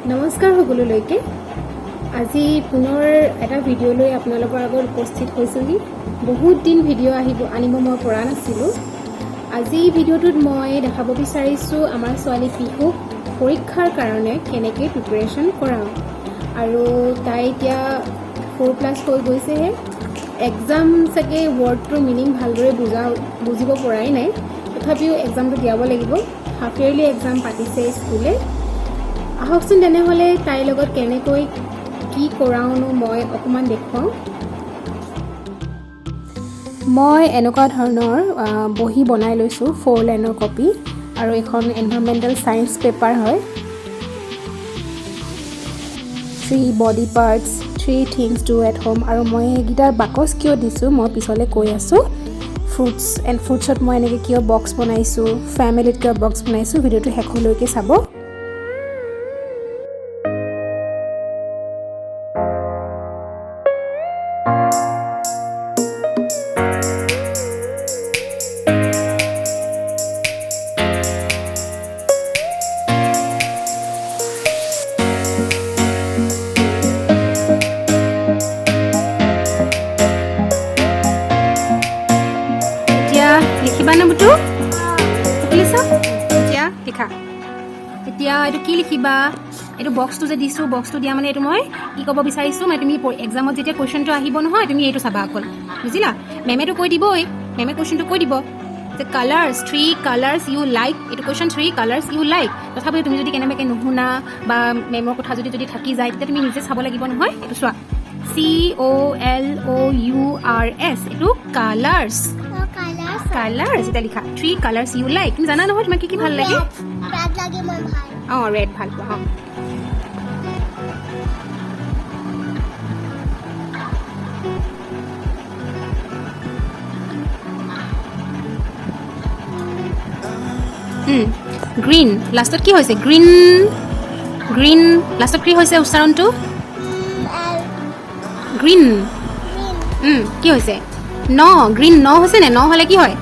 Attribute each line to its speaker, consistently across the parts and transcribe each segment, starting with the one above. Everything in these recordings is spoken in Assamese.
Speaker 1: নমস্কাৰ সকলোলৈকে আজি পুনৰ এটা ভিডিঅ' লৈ আপোনালোকৰ আগত উপস্থিত হৈছোহি বহুত দিন ভিডিঅ' আনিব মই পৰা নাছিলোঁ আজি ভিডিঅ'টোত মই দেখাব বিচাৰিছোঁ আমাৰ ছোৱালী পিহুক পৰীক্ষাৰ কাৰণে কেনেকৈ প্ৰিপাৰেশ্যন কৰাওঁ আৰু তাই এতিয়া 4+ হৈ গৈছেহে এক্সাম চাগে ৱৰ্ডটোৰ মিনিং ভালদৰে বুজিব পৰাই নাই তথাপিও এক্সামটো দিয়াব লাগিব হাফ ইয়াৰলি এক্সাম পাতিছে স্কুলে আহকচোন তেনেহ'লে তাইৰ লগত কেনেকৈ কি কৰাওনো মই অকণমান দেখুৱাওঁ মই এনেকুৱা ধৰণৰ বহি বনাই লৈছোঁ 4 লাইনৰ কপি আৰু এখন এনভাইৰনমেণ্টেল ছায়েন্স পেপাৰ হয় 3 body parts 3 things do at home আৰু মই এইকেইটাৰ বাকচ কিয় দিছোঁ মই পিছলৈ কৈ আছোঁ ফ্ৰুটছত মই এনেকৈ কিয় বক্স বনাইছোঁ ফেমিলিত কিয় বক্স বনাইছোঁ ভিডিঅ'টো শেষলৈকে চাব লিখিবা না বুটু লিখিছা এতিয়া লিখা এতিয়া এইটো কি লিখিবা এইটো বক্সটো যে দিছোঁ বক্সটো দিয়া মানে এইটো মই কি ক'ব বিচাৰিছোঁ মানে তুমি এক্সামত যেতিয়া কুৱেশ্যনটো আহিব নহয় তুমি এইটো চাবা অকল বুজিলা মেমেতো কৈ দিবই মেমে কুৱেশ্যনটো কৈ দিব যে কালাৰ্ছ 3 কালাৰ্ছ ইউ লাইক এইটো কুৱেশ্যন 3 কালাৰ্ছ ইউ লাইক তথাপিও তুমি যদি কেনেবাকৈ নুশুনা বা মেমৰ কথা যদি থাকি যায় তেতিয়া তুমি নিজে চাব লাগিব নহয় এইটো চোৱা COLOURS এইটো কালাৰ্ছ কালাৰ্ছ এটা লিখা 3 কালাৰ্ছ ইউ লাইক তুমি জানা নহয় তোমাক কি ভাল লাগে অঁ ৰেড ভাল পোৱা গ্ৰীণ লাষ্টত কি হৈছে গ্ৰীণ লাষ্টত কি হৈছে উচ্চাৰণটো গ্ৰীণ কি হৈছে গ্ৰীণ হৈছে নে হ'লে কি হয়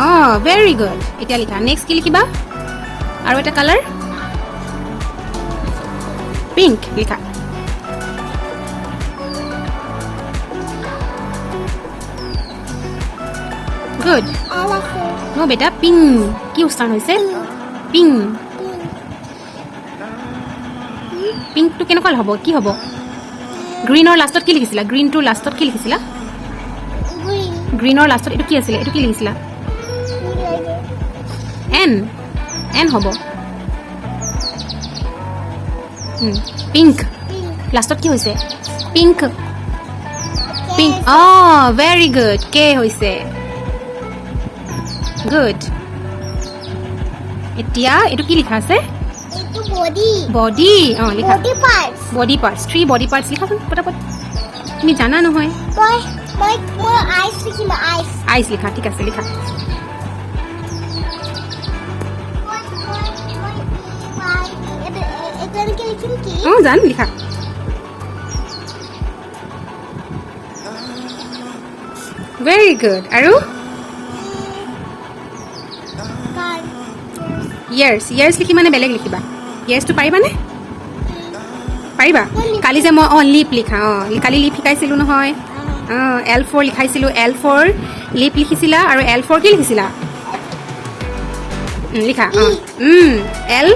Speaker 1: অঁ ভেৰি গুড এতিয়া লিখা নেক্সট কি লিখিবা আৰু এটা কালাৰ পিংক লিখা গুড বেটা পিংক কি উচ্চাৰণ হৈছে পিংকটো কেনেকুৱা হ'ব কি হ'ব গ্ৰীণৰ লাষ্টত কি লিখিছিলা গ্ৰীণটোৰ লাষ্টত কি লিখিছিলা গ্ৰীণৰ লাষ্টত এইটো কি আছিলে এইটো কি লিখিছিলা এন হ'ব পিংক লাষ্টত কি হৈছে পিংক অঁ ভেৰি গুড কে হৈছে গুড এতিয়া এইটো কি লিখা আছে বডি অঁ লিখা বডি পাৰ্টছ 3 বডি পাৰ্টছ লিখাচোন পটাপট তুমি জানা নহয় আইচ লিখা ঠিক আছে লিখা অঁ জান লিখা ভেৰি গুড আৰু ইয়াৰ্ছ লিখি মানে বেলেগ লিখিবা ইয়াৰ্ছটো পাৰিবানে পাৰিবা কালি যে মই লিপ লিখা কালি লিপ শিকাইছিলোঁ নহয় L4 লিখাইছিলোঁ L4 লিপ লিখিছিলা আৰু L4 কি লিখিছিলা লিখা L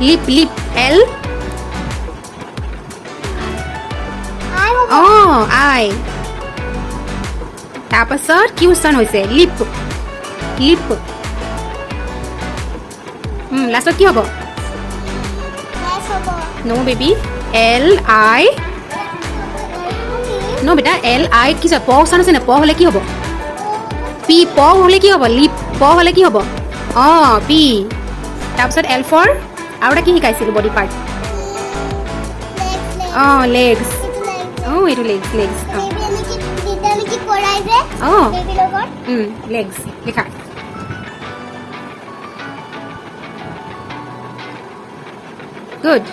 Speaker 1: লিপ L আই তাৰপাছত কি উচ্চাৰণ হৈছে লিপ লাষ্টত কি হ'ব নো বেবি LI বেটা LI কি প উচ্চাৰণ আছে নে প হ'লে কি হ'ব পি প হ'লে কি হ'ব লিপ প হ'লে কি হ'ব অঁ পি তাৰপিছত L4 আৰু এটা কি শিকাইছিলোঁ বডি পাৰ্ট লেগছ এইটো লেগছ লেগছ লিখা গুড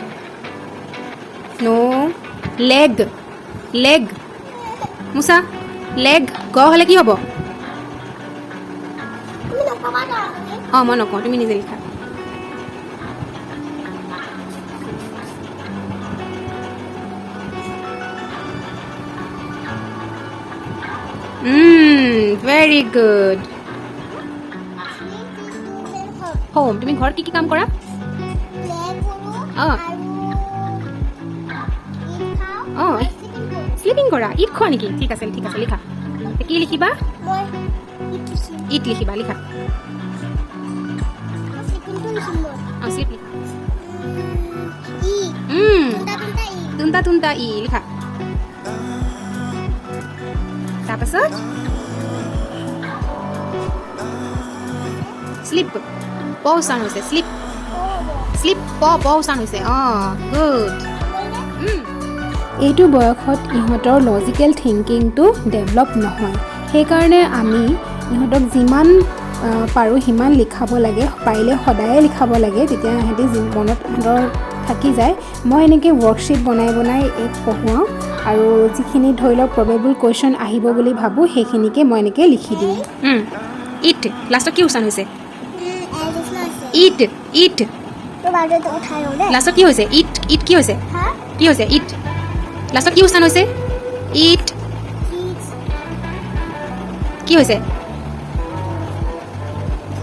Speaker 1: লেগ মুছা লেগ গ হ'লে কি হ'ব মই নকওঁ তুমি নিজে লিখা ভেৰি গুড হোম তুমি ঘৰত কি কি কাম কৰা স্লিপিং কৰা ইট খোৱা নেকি ঠিক আছে লিখা কি লিখিবা ইট লিখিবা লিখা স্লিপ লিখা তুন্তা তুন্তা ই লিখা তাৰপাছত স্লিপ প উচ্চাৰণ হৈছে স্লিপ প উচ্চাৰণ হৈছে গুড এইটো বয়সত ইহঁতৰ লজিকেল থিংকিংটো ডেভেলপ নহয় সেইকাৰণে আমি ইহঁতক যিমান পাৰোঁ সিমান লিখাব লাগে পাৰিলে সদায়ে লিখাব লাগে তেতিয়া সিহঁতি মনত সিহঁতৰ থাকি যায় মই এনেকৈ ৱৰ্কশ্বীট বনাই পঢ়ুৱাওঁ আৰু যিখিনি ধৰি লওক প্ৰবেবল কুৱেশ্যন আহিব বুলি ভাবোঁ সেইখিনিকে মই এনেকৈ লিখি দিওঁ ইট লাষ্টত কি উচ্চাৰণ হৈছে ইট লাষ্টত কি হৈছে ইট কি হৈছে ইট লাষ্টত কি উচ্চাৰণ হৈছে ইট কি হৈছে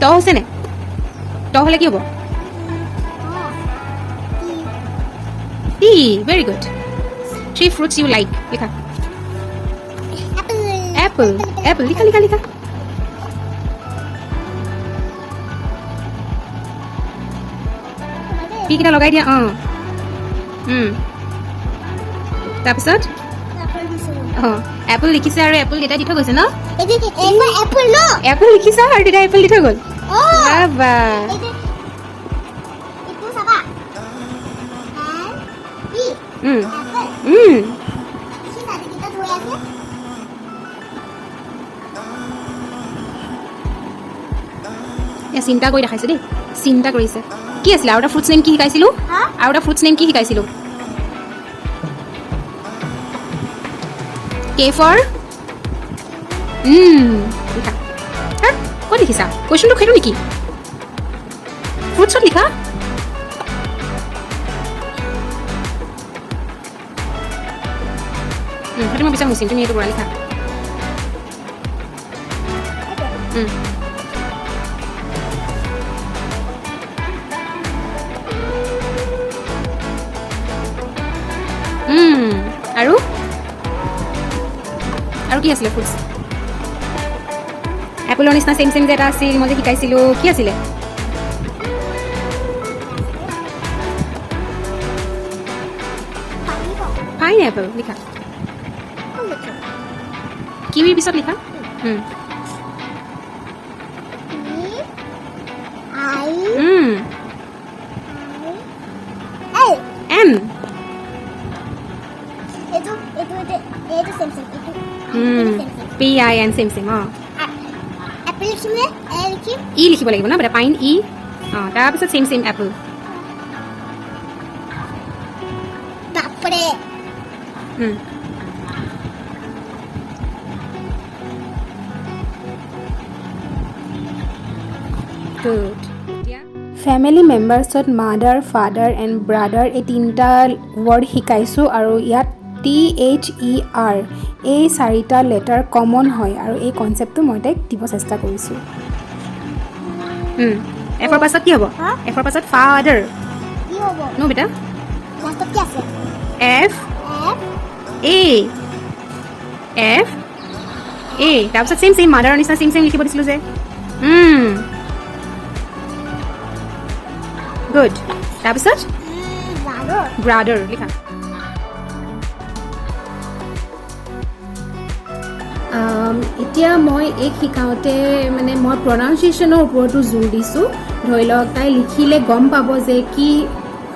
Speaker 1: ত হৈছেনে ত হ'লে কি হ'ব T very good 3 fruits you like লিখা apple লিখা পি কেইটা লগাই দিয়া তাৰপিছত এপল লিখিছে আৰু এপল কেইটা দি থৈ গৈছে ন এপল লিখিছা আৰু তেতিয়া এপল দি থৈ গ'ল চিন্তা কৰি দেখাইছে দেই চিন্তা কৰিছে কি আছিলে আৰু এটা ফ্ৰুটছ নেম কি শিকাইছিলোঁ K for লিখা ক'ত লিখিছা কুৱেশ্যনটো সেইটো নেকি ফ্ৰুটছত লিখা সেইটো মই বিচাৰ মুচিম তুমি এইটো কৰা লিখা আৰু কি আছিলে ফ্ৰুটছ এপলৰ নিচিনা চেম যে এটা আছিল মই যে শিকাইছিলোঁ কি আছিলে ফাইন এপল লিখা কিৱিৰ পিছত লিখা N PIN same apple e লিখিব লাগিব না বেটা পাইন ই তাৰপিছত same apple তাপৰে good ফেমিলি মেম্বাৰ্ছত মাদাৰ ফাদাৰ এণ্ড ব্ৰাদাৰ এই তিনিটা ৱৰ্ড শিকাইছোঁ আৰু ইয়াত THER এই 4টা লেটাৰ কমন হয় আৰু এই কনচেপ্টটো মই তাইক দিব চেষ্টা কৰিছোঁ এফৰ পাছত কি হ'ব এফৰ পাছত ফাদাৰ কি হ'ব নো বেটা লাষ্টত কি আছে F A তাৰপিছত চেম মাদাৰৰ নিচিনা চেম লিখিব দিছিলোঁ যে গুড তাৰপিছত ব্ৰাদাৰ লিখা এতিয়া মই এই শিকাওঁতে মানে মই প্ৰনাউন্সিয়েশ্যনৰ ওপৰতো জোৰ দিছোঁ ধৰি লওক তাই লিখিলে গম পাব যে কি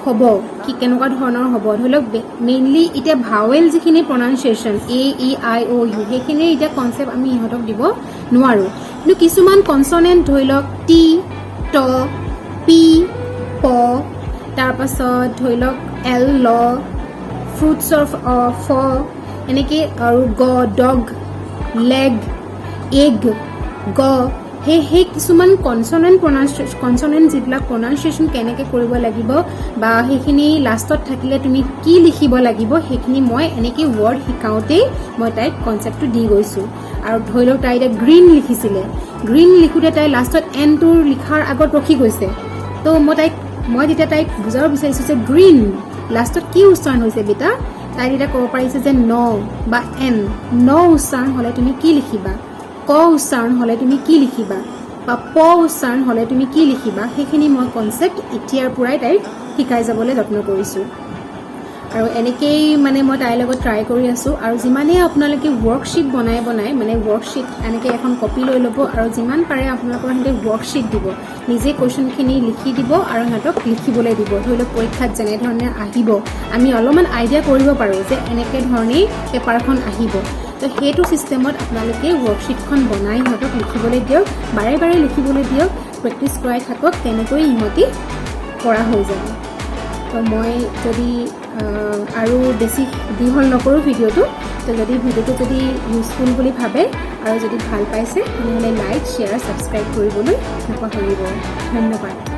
Speaker 1: হ'ব কি কেনেকুৱা ধৰণৰ হ'ব ধৰি লওক মেইনলি এতিয়া ভাৱেল যিখিনি প্ৰনাউন্সিয়েশ্যন AEIOU সেইখিনিৰ এতিয়া কনচেপ্ট আমি ইহঁতক দিব নোৱাৰোঁ কিন্তু কিছুমান কনচনেণ্ট ধৰি লওক টি ট পি প তাৰপাছত ধৰি লওক এল ল ফ্ৰুটছৰ ফ এনেকৈ আৰু গ ডগ লেগ এগ গ সেই কিছুমান কনচনেণ্ট যিবিলাক প্ৰনাউন্সিয়েশ্যন কেনেকৈ কৰিব লাগিব বা সেইখিনি লাষ্টত থাকিলে তুমি কি লিখিব লাগিব সেইখিনি মই এনেকৈ ৱৰ্ড শিকাওঁতেই মই তাইক কনচেপ্টটো দি গৈছোঁ আৰু ধৰি লওক তাই এতিয়া গ্ৰীণ লিখিছিলে গ্ৰীণ লিখোঁতে তাই লাষ্টত এনটোৰ লিখাৰ আগত ৰখি গৈছে তো মই তেতিয়া তাইক বুজাব বিচাৰিছোঁ যে গ্ৰীণ লাষ্টত কি উচ্চাৰণ হৈছে বেটা তাই তেতিয়া ক'ব পাৰিছে যে ন বা এন ন উচ্চাৰণ হ'লে তুমি কি লিখিবা ক উচ্চাৰণ হ'লে তুমি কি লিখিবা বা প উচ্চাৰণ হ'লে তুমি কি লিখিবা সেইখিনি মই কনচেপ্ট এতিয়াৰ পৰাই তাইক শিকাই যাবলৈ যত্ন কৰিছোঁ আৰু এনেকেই মানে মই তাইৰ লগত ট্ৰাই কৰি আছোঁ আৰু যিমানেই আপোনালোকে ৱৰ্কশ্বীট বনাই মানে ৱৰ্কশ্বীট এনেকৈ এখন কপি লৈ ল'ব আৰু যিমান পাৰে আপোনালোকৰ সিহঁতে ৱৰ্কশ্বীট দিব নিজে কুৱেশ্যনখিনি লিখি দিব আৰু সিহঁতক লিখিবলৈ দিব ধৰি লওক পৰীক্ষাত যেনেধৰণে আহিব আমি অলপমান আইডিয়া কৰিব পাৰোঁ যে এনেকৈ ধৰণেই পেপাৰখন আহিব তো সেইটো ছিষ্টেমত আপোনালোকে ৱৰ্কশ্বীটখন বনাই সিহঁতক লিখিবলৈ দিয়ক বাৰে বাৰে লিখিবলৈ দিয়ক প্ৰেক্টিছ কৰাই থাকক তেনেকৈ ইহঁতি পৰা হৈ যাব তো মই যদি আৰু বেছি দীঘল নকৰোঁ ভিডিঅ'টো তো যদি ভিডিঅ'টো যদি ইউজফুল বুলি ভাবে আৰু যদি ভাল পাইছে তেনেহ'লে লাইক শ্বেয়াৰ ছাবস্ক্ৰাইব কৰিবলৈ নাপাহৰিব ধন্যবাদ